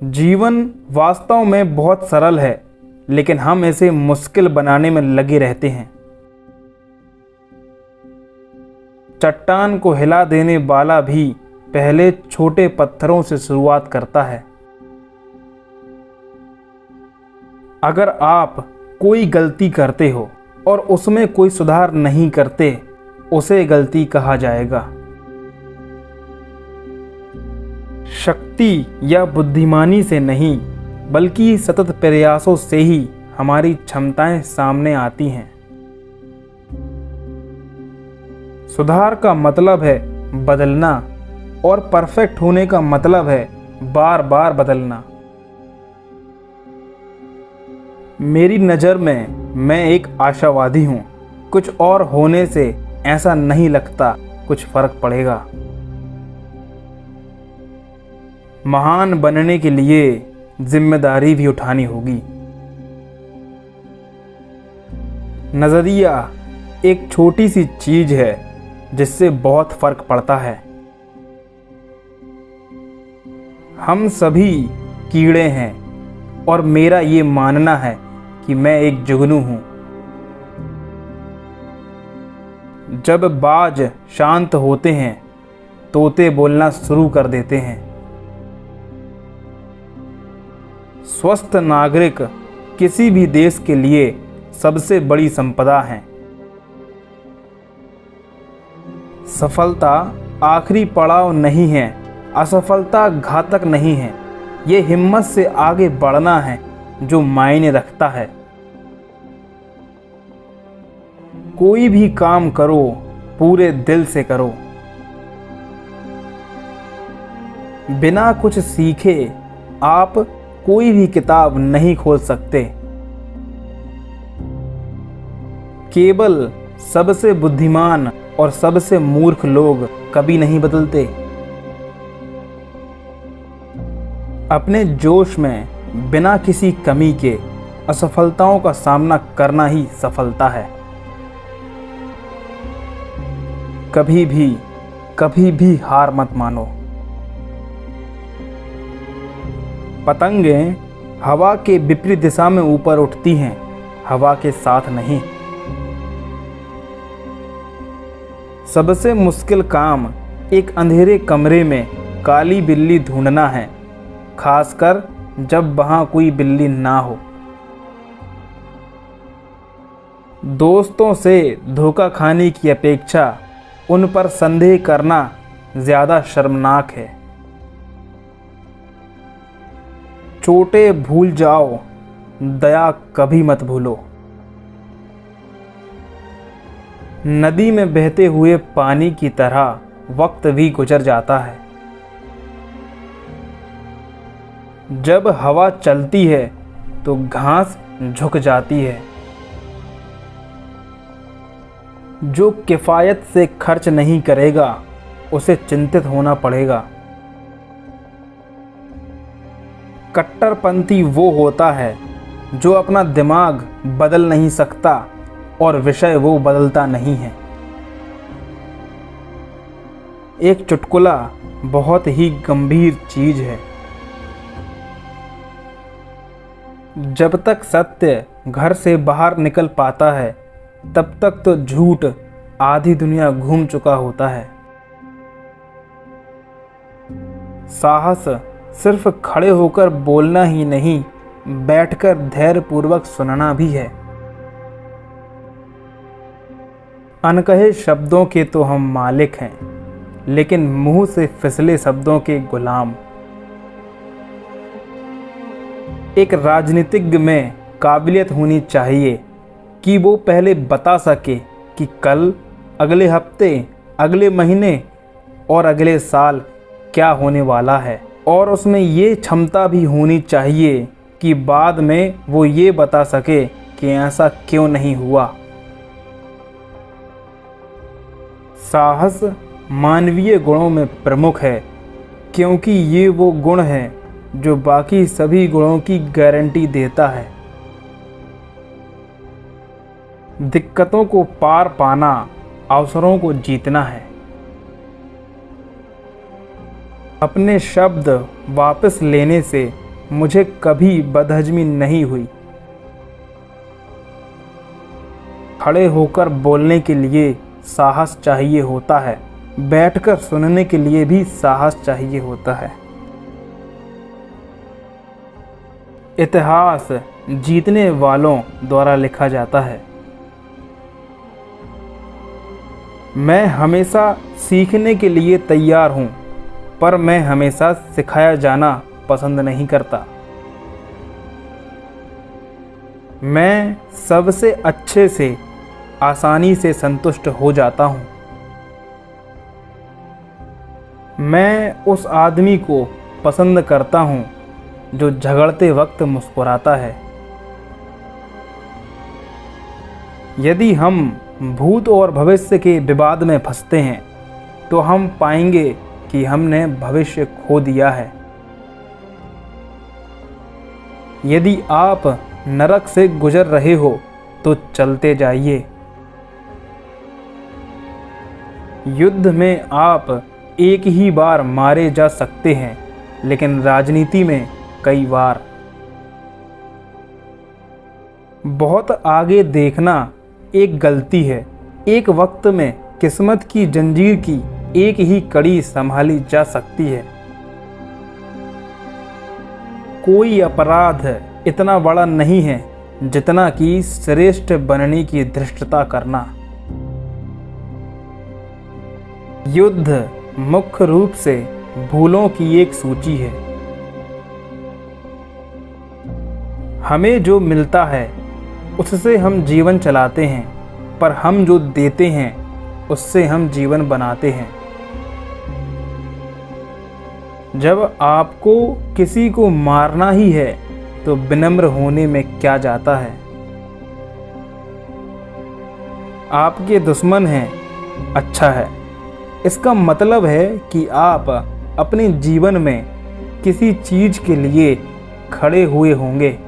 जीवन वास्तव में बहुत सरल है, लेकिन हम इसे मुश्किल बनाने में लगे रहते हैं। चट्टान को हिला देने वाला भी पहले छोटे पत्थरों से शुरुआत करता है। अगर आप कोई गलती करते हो और उसमें कोई सुधार नहीं करते, उसे गलती कहा जाएगा। शक्ति या बुद्धिमानी से नहीं, बल्कि सतत प्रयासों से ही हमारी क्षमताएं सामने आती हैं। सुधार का मतलब है बदलना, और परफेक्ट होने का मतलब है बार बार बदलना। मेरी नज़र में मैं एक आशावादी हूँ। कुछ और होने से ऐसा नहीं लगता कुछ फर्क पड़ेगा। महान बनने के लिए जिम्मेदारी भी उठानी होगी। नज़रिया एक छोटी सी चीज़ है जिससे बहुत फर्क पड़ता है। हम सभी कीड़े हैं, और मेरा ये मानना है कि मैं एक जुगनू हूँ। जब बाज शांत होते हैं, तोते बोलना शुरू कर देते हैं। स्वस्थ नागरिक किसी भी देश के लिए सबसे बड़ी संपदा है। सफलता आखिरी पड़ाव नहीं है, असफलता घातक नहीं है। ये हिम्मत से आगे बढ़ना है जो मायने रखता है। कोई भी काम करो, पूरे दिल से करो। बिना कुछ सीखे आप कोई भी किताब नहीं खोल सकते। केवल सबसे बुद्धिमान और सबसे मूर्ख लोग कभी नहीं बदलते। अपने जोश में बिना किसी कमी के असफलताओं का सामना करना ही सफलता है। कभी भी हार मत मानो। पतंगें हवा के विपरीत दिशा में ऊपर उठती हैं, हवा के साथ नहीं। सबसे मुश्किल काम एक अंधेरे कमरे में काली बिल्ली ढूंढना है, खासकर जब वहां कोई बिल्ली ना हो। दोस्तों से धोखा खाने की अपेक्षा उन पर संदेह करना ज़्यादा शर्मनाक है। चोटें भूल जाओ, दया कभी मत भूलो। नदी में बहते हुए पानी की तरह वक्त भी गुजर जाता है। जब हवा चलती है तो घास झुक जाती है। जो किफ़ायत से खर्च नहीं करेगा, उसे चिंतित होना पड़ेगा। कट्टरपंथी वो होता है जो अपना दिमाग बदल नहीं सकता और विषय वो बदलता नहीं है। एक चुटकुला बहुत ही गंभीर चीज है। जब तक सत्य घर से बाहर निकल पाता है, तब तक तो झूठ आधी दुनिया घूम चुका होता है। साहस सिर्फ खड़े होकर बोलना ही नहीं, बैठकर धैर्यपूर्वक सुनना भी है। अनकहे शब्दों के तो हम मालिक हैं, लेकिन मुंह से फिसले शब्दों के गुलाम। एक राजनीतिज्ञ में काबिलियत होनी चाहिए कि वो पहले बता सके कि कल, अगले हफ्ते, अगले महीने और अगले साल क्या होने वाला है, और उसमें ये क्षमता भी होनी चाहिए कि बाद में वो ये बता सके कि ऐसा क्यों नहीं हुआ। साहस मानवीय गुणों में प्रमुख है, क्योंकि ये वो गुण है जो बाकी सभी गुणों की गारंटी देता है। दिक्कतों को पार पाना अवसरों को जीतना है। अपने शब्द वापस लेने से मुझे कभी बदहज़मी नहीं हुई। खड़े होकर बोलने के लिए साहस चाहिए होता है, बैठकर सुनने के लिए भी साहस चाहिए होता है। इतिहास जीतने वालों द्वारा लिखा जाता है। मैं हमेशा सीखने के लिए तैयार हूँ, पर मैं हमेशा सिखाया जाना पसंद नहीं करता। मैं सबसे अच्छे से आसानी से संतुष्ट हो जाता हूँ। मैं उस आदमी को पसंद करता हूँ जो झगड़ते वक्त मुस्कुराता है। यदि हम भूत और भविष्य के विवाद में फंसते हैं तो हम पाएंगे कि हमने भविष्य खो दिया है। यदि आप नरक से गुजर रहे हो तो चलते जाइए। युद्ध में आप एक ही बार मारे जा सकते हैं, लेकिन राजनीति में कई बार। बहुत आगे देखना एक गलती है। एक वक्त में किस्मत की जंजीर की एक ही कड़ी संभाली जा सकती है। कोई अपराध इतना बड़ा नहीं है जितना कि श्रेष्ठ बनने की धृष्टता करना। युद्ध मुख्य रूप से भूलों की एक सूची है। हमें जो मिलता है उससे हम जीवन चलाते हैं, पर हम जो देते हैं उससे हम जीवन बनाते हैं। जब आपको किसी को मारना ही है तो विनम्र होने में क्या जाता है। आपके दुश्मन हैं, अच्छा है, इसका मतलब है कि आप अपने जीवन में किसी चीज़ के लिए खड़े हुए होंगे।